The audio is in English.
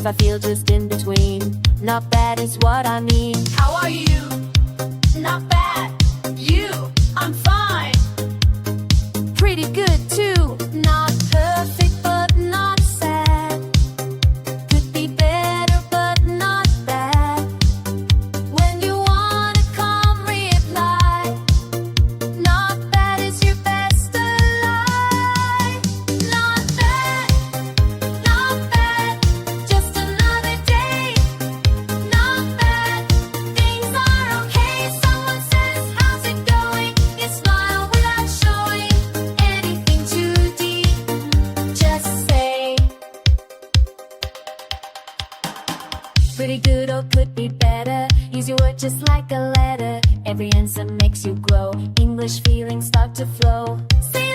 I feel just in between. Not bad is what I mean. How are you? Not bad. You? I'm fine. Pretty good too. Not perfect, but not sad. Could be better, but not bad. When you wanna come reply, not bad is your best lie. Not bad, just another day. Not bad, things are okay. Someone says, how's it going? You smile without showing anything too deep. Just say, Pretty good or could be better. Use your word just like a letter. Every answer makes you grow. English feelings start to flow. say